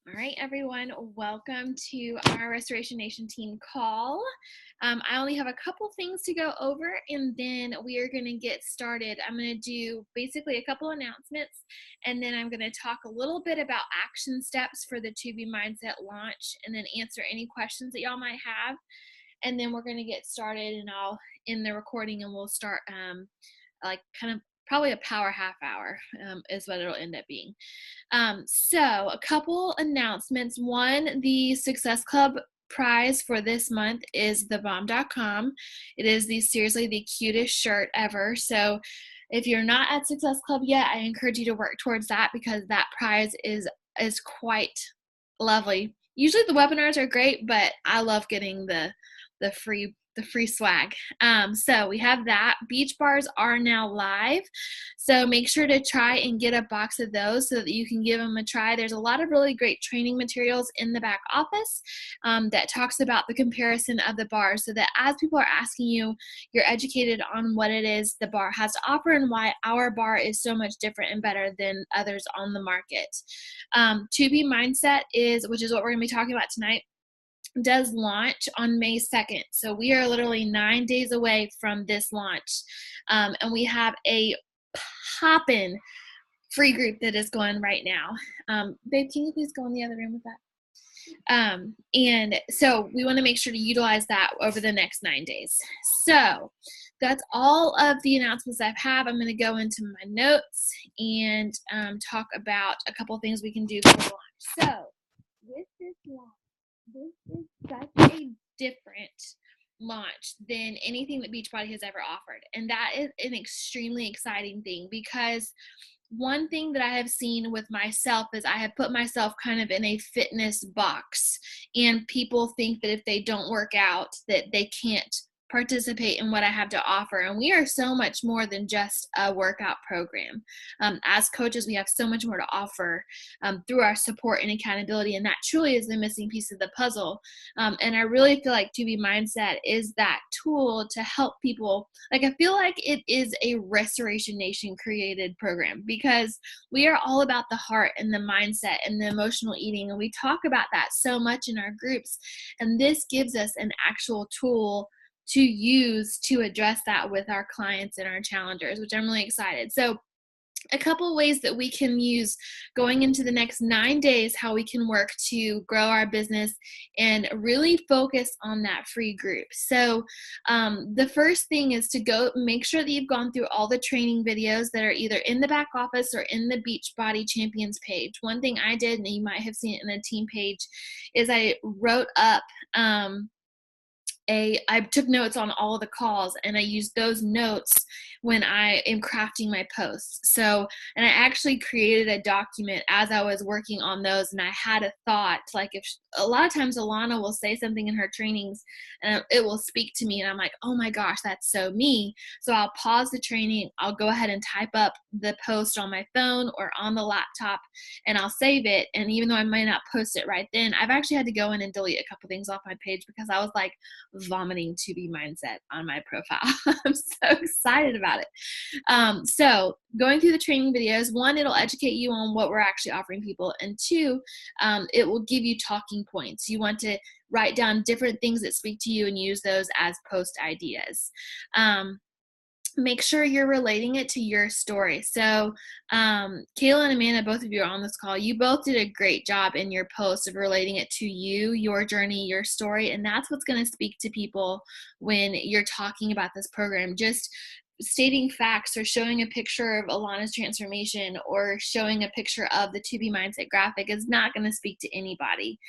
All right, everyone, welcome to our Restoration Nation team call. I only have a couple things to go over, and then we are going to get started. I'm going to do basically a couple announcements, and then I'm going to talk a little bit about action steps for the To Be Mindset launch, and then answer any questions that y'all might have. And then we're going to get started, and I'll end the recording, and we'll start probably a power half hour is what it'll end up being. So a couple announcements. One, the Success Club prize for this month is the bomb.com. It is seriously the cutest shirt ever. So if you're not at Success Club yet, I encourage you to work towards that because that prize is quite lovely. Usually the webinars are great, but I love getting the free swag. So we have that. Beach bars are now live. So make sure to try and get a box of those so that you can give them a try. There's a lot of really great training materials in the back office that talks about the comparison of the bars so that as people are asking you, you're educated on what it is the bar has to offer and why our bar is so much different and better than others on the market. To Be Mindset which is what we're going to be talking about tonight, does launch on May 2nd. So we are literally 9 days away from this launch. And we have a poppin' free group that is going right now. Babe, can you please go in the other room with that? And so we want to make sure to utilize that over the next 9 days. So that's all of the announcements I have. I'm going to go into my notes and talk about a couple things we can do for launch. So with this launch, this is such a different launch than anything that Beachbody has ever offered. And that is an extremely exciting thing because one thing that I have seen with myself is I have put myself kind of in a fitness box, and people think that if they don't work out that they can't participate in what I have to offer. And we are so much more than just a workout program. As coaches, we have so much more to offer through our support and accountability. And that truly is the missing piece of the puzzle. And I really feel like To Be Mindset is that tool to help people. Like, I feel like it is a Restoration Nation created program because we are all about the heart and the mindset and the emotional eating. And we talk about that so much in our groups. And this gives us an actual tool to use to address that with our clients and our challengers, which I'm really excited. So a couple ways that we can use going into the next 9 days, how we can work to grow our business and really focus on that free group. So the first thing is to go make sure that you've gone through all the training videos that are either in the back office or in the Beachbody Champions page. One thing I did, and you might have seen it in the team page, is I wrote up I took notes on all of the calls, and I used those notes when I am crafting my posts. So, and I actually created a document as I was working on those, and I had a thought, like if a lot of times Alana will say something in her trainings and it will speak to me, and I'm like, oh my gosh, that's so me. So I'll pause the training, I'll go ahead and type up the post on my phone or on the laptop, and I'll save it. And even though I might not post it right then, I've actually had to go in and delete a couple things off my page because I was like vomiting To Be Mindset on my profile. I'm so excited about it. So going through the training videos, one, it'll educate you on what we're actually offering people, and two, it will give you talking points. You want to write down different things that speak to you and use those as post ideas. Make sure you're relating it to your story. So Kayla and Amanda, both of you are on this call. You both did a great job in your post of relating it to you, your journey, your story. And that's what's going to speak to people when you're talking about this program. Just stating facts or showing a picture of Alana's transformation or showing a picture of the To Be Mindset graphic is not going to speak to anybody.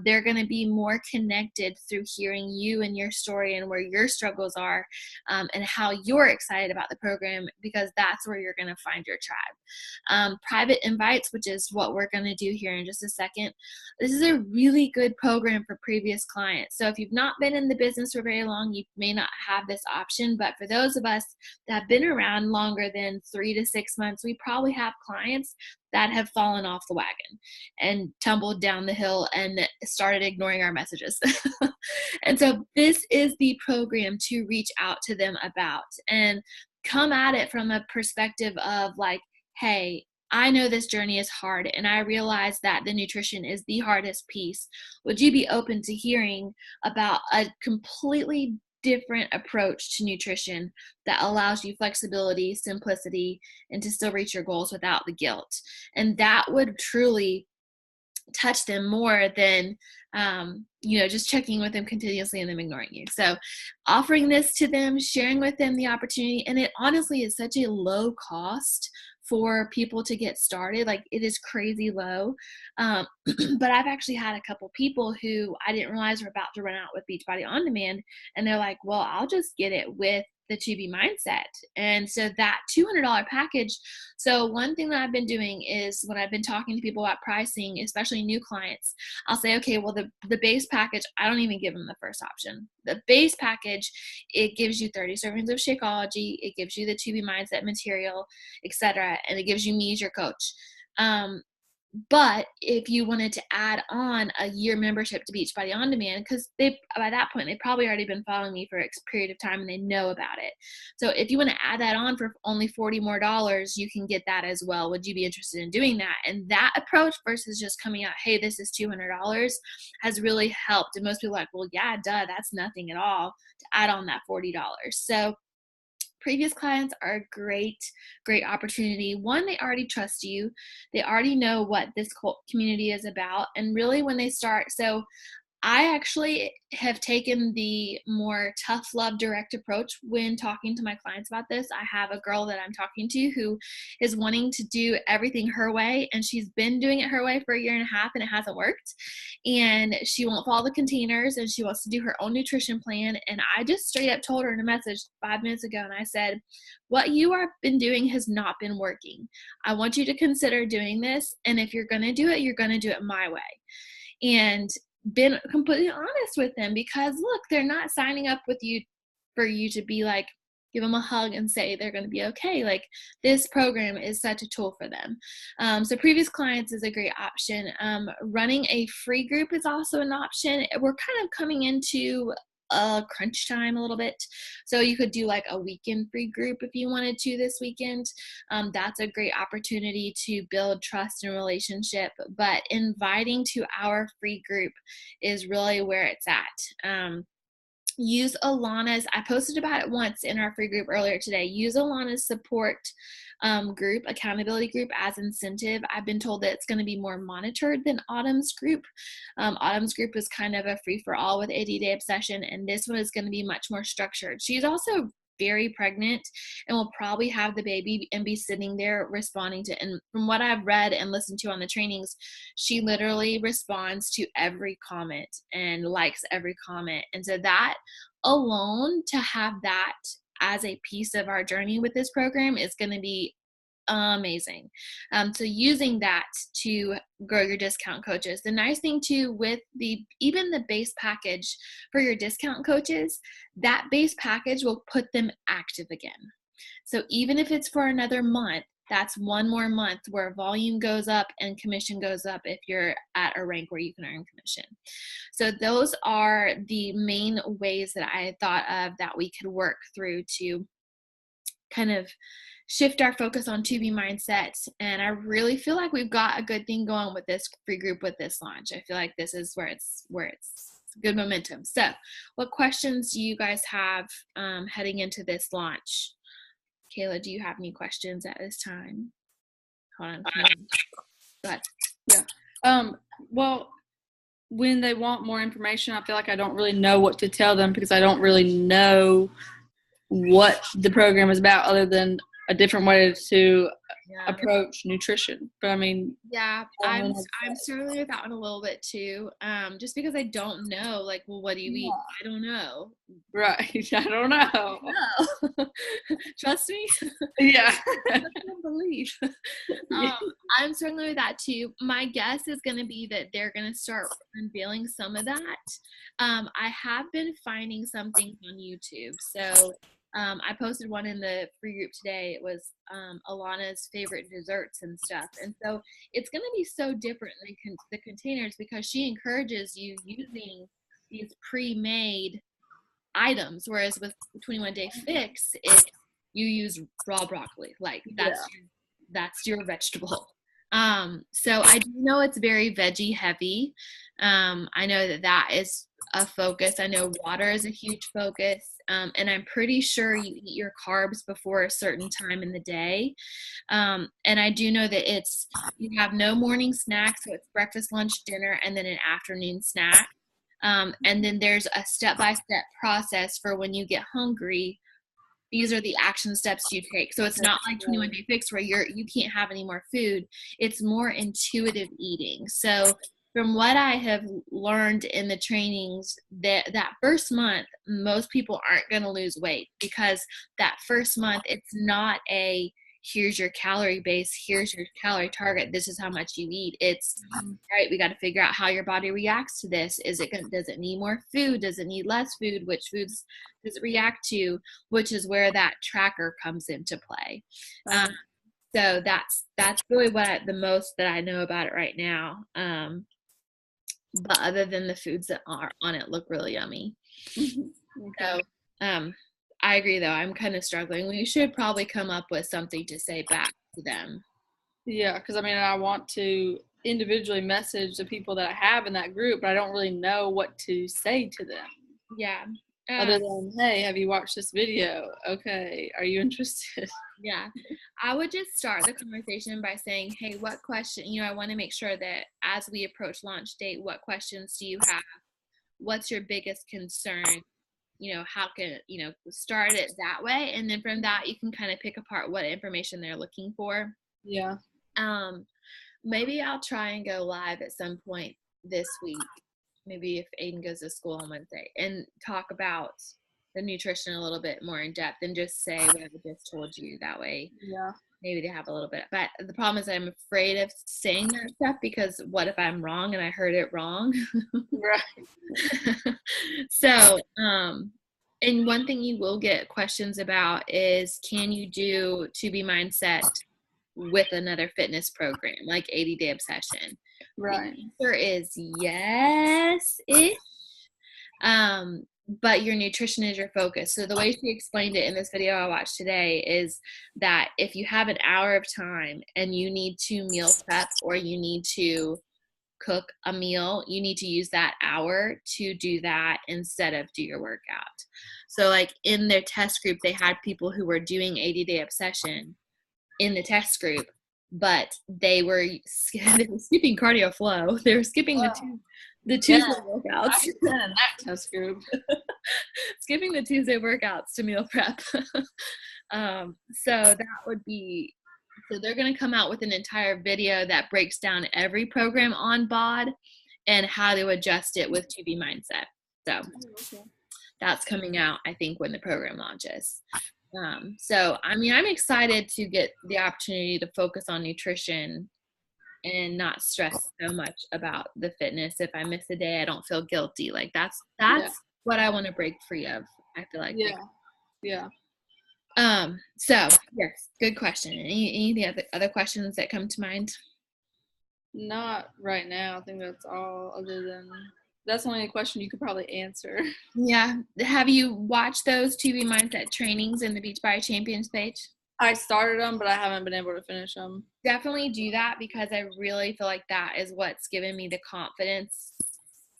They're going to be more connected through hearing you and your story and where your struggles are, and how you're excited about the program, because that's where you're going to find your tribe. Private invites, which is what we're going to do here in just a second. This is a really good program for previous clients. So if you've not been in the business for very long, you may not have this option, but for those of us that have been around longer than 3 to 6 months, we probably have clients that have fallen off the wagon and tumbled down the hill and started ignoring our messages. And so this is the program to reach out to them about and come at it from a perspective of like, hey, I know this journey is hard, and I realize that the nutrition is the hardest piece. Would you be open to hearing about a completely different approach to nutrition that allows you flexibility, simplicity, and to still reach your goals without the guilt? And that would truly touch them more than just checking with them continuously and them ignoring you. So offering this to them, sharing with them the opportunity, and it honestly is such a low cost for people to get started. Like, it is crazy low. But I've actually had a couple people who I didn't realize were about to run out with Beachbody On Demand, and they're like, well, I'll just get it with the 2B Mindset. And so that $200 package. So one thing that I've been doing is when I've been talking to people about pricing, especially new clients, I'll say, okay, well, the base package, I don't even give them the first option. The base package, it gives you 30 servings of Shakeology, it gives you the 2B Mindset material, etc., and it gives you me as your coach. But if you wanted to add on a year membership to Beachbody On Demand, because by that point, they've probably already been following me for a period of time and they know about it. So if you want to add that on for only $40 more, you can get that as well. Would you be interested in doing that? And that approach versus just coming out, hey, this is $200, has really helped. And most people are like, well, yeah, duh, that's nothing at all to add on that $40. So previous clients are a great opportunity. One, they already trust you. They already know what this community is about. And really when they start, so I actually have taken the more tough love direct approach when talking to my clients about this. I have a girl that I'm talking to who is wanting to do everything her way, and she's been doing it her way for a year and a half and it hasn't worked. And she won't follow the containers and she wants to do her own nutrition plan. And I just straight up told her in a message 5 minutes ago, and I said, what you have been doing has not been working. I want you to consider doing this. And if you're going to do it, you're going to do it my way. And been completely honest with them, because look, they're not signing up with you for you to be like, give them a hug and say they're going to be okay. Like, this program is such a tool for them. So previous clients is a great option. Running a free group is also an option. We're kind of coming into crunch time a little bit, so you could do like a weekend free group if you wanted to this weekend. That's a great opportunity to build trust and relationship, but inviting to our free group is really where it's at. Use Alana's, I posted about it once in our free group earlier today. Use Alana's support group, accountability group, as incentive. I've been told that it's going to be more monitored than Autumn's group. Autumn's group is kind of a free for all with 80-day obsession, and this one is going to be much more structured. She's also very pregnant and will probably have the baby and be sitting there responding to, and from what I've read and listened to on the trainings, she literally responds to every comment and likes every comment. And so that alone, to have that as a piece of our journey with this program, is going to be amazing. So using that to grow your discount coaches. The nice thing too with even the base package for your discount coaches, that base package will put them active again. So even if it's for another month, that's one more month where volume goes up and commission goes up if you're at a rank where you can earn commission. So those are the main ways that I thought of that we could work through to kind of shift our focus on 2B Mindset. And I really feel like we've got a good thing going with this free group with this launch. I feel like this is where it's good momentum. So what questions do you guys have heading into this launch? Kayla, do you have any questions at this time? Hold on. Go ahead. Yeah. Well, when they want more information, I feel like I don't really know what to tell them because I don't really know what the program is about other than a different way to approach nutrition. But I mean, yeah, I'm struggling with that one a little bit too. Just because I don't know, like, well, what do you eat? I don't know. Right. I don't know. No. Trust me. Yeah. I can't believe. I'm struggling with that too. My guess is going to be that they're going to start unveiling some of that. I have been finding some things on YouTube. So I posted one in the free group today. It was Alana's favorite desserts and stuff. And so it's going to be so different than the containers because she encourages you using these pre-made items. Whereas with the 21 Day Fix, you use raw broccoli. Like that's that's your vegetable. So I do know it's very veggie heavy. I know that is a focus. I know water is a huge focus. And I'm pretty sure you eat your carbs before a certain time in the day. And I do know that you have no morning snack, so it's breakfast, lunch, dinner, and then an afternoon snack. And then there's a step-by-step process for when you get hungry. These are the action steps you take. So it's not like 21 Day Fix where you can't have any more food. It's more intuitive eating. So from what I have learned in the trainings, that first month, most people aren't going to lose weight, because that first month, it's not here's your calorie base, here's your calorie target, this is how much you eat. It's all right, we got to figure out how your body reacts to this. Does it need more food? Does it need less food? Which foods does it react to? Which is where that tracker comes into play. So that's really the most that I know about it right now. But other than the foods that are on it look really yummy. Okay. So I agree, though. I'm kind of struggling. We should probably come up with something to say back to them. Yeah, because I want to individually message the people that I have in that group, but I don't really know what to say to them. Yeah. Other than, hey, have you watched this video? Okay, are you interested? Yeah. I would just start the conversation by saying, hey, what question, I want to make sure that as we approach launch date, what questions do you have? What's your biggest concern? How can, start it that way. And then from that, you can kind of pick apart what information they're looking for. Yeah. Maybe I'll try and go live at some point this week. Maybe if Aiden goes to school on Wednesday, and talk about the nutrition a little bit more in depth, and just say what I just told you. That way, yeah, maybe they have a little bit. But the problem is I'm afraid of saying that stuff, because what if I'm wrong and I heard it wrong? Right. So, and one thing you will get questions about is, can you do To Be Mindset with another fitness program like 80 Day Obsession? Right. The answer is yes-ish. But your nutrition is your focus. So the way she explained it in this video I watched today is that if you have an hour of time and you need to meal prep, or you need to cook a meal, you need to use that hour to do that instead of do your workout. So like in their test group, they had people who were doing 80 Day Obsession in the test group, but they were skipping cardio flow. They were skipping the Tuesday workouts. In that test group. Skipping the Tuesday workouts to meal prep. So that would be, so they're going to come out with an entire video that breaks down every program on BOD and how to adjust it with To Be Mindset. So that's coming out, I think, when the program launches. So, I'm excited to get the opportunity to focus on nutrition and not stress so much about the fitness. If I miss a day, I don't feel guilty. Like that's what I want to break free of. I feel like. Yeah. So yes, good question. Any other questions that come to mind? Not right now. I think that's all. Other than that's only a question you could probably answer. Yeah. Have you watched those To Be Mindset trainings in the Beachbody Champions page? I started them, but I haven't been able to finish them. Definitely do that, because I really feel like that is what's given me the confidence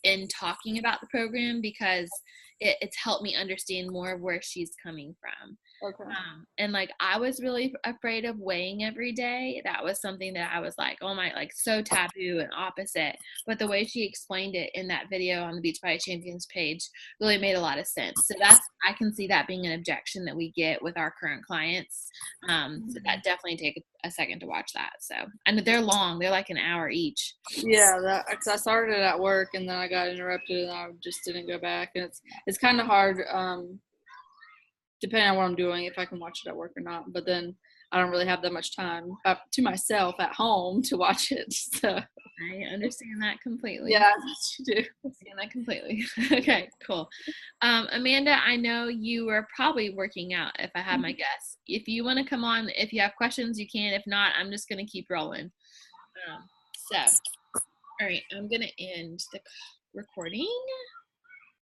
in talking about the program, because it's helped me understand more of where she's coming from. Okay. And like, I was really afraid of weighing every day. That was something that I was like, oh my, like so taboo and opposite. But the way she explained it in that video on the Beachbody Champions page really made a lot of sense. So I can see that being an objection that we get with our current clients. So that definitely take a second to watch that. So, and they're long, they're like an hour each. Yeah, because I started at work and then I got interrupted and I just didn't go back. And it's kind of hard, depending on what I'm doing, if I can watch it at work or not. But then I don't really have that much time to myself at home to watch it. So I understand that completely. Yeah, you do. I understand that completely. Okay, cool. Amanda, I know you are probably working out, if I have my guess. If you want to come on, if you have questions, you can. If not, I'm just going to keep rolling. All right, I'm going to end the recording.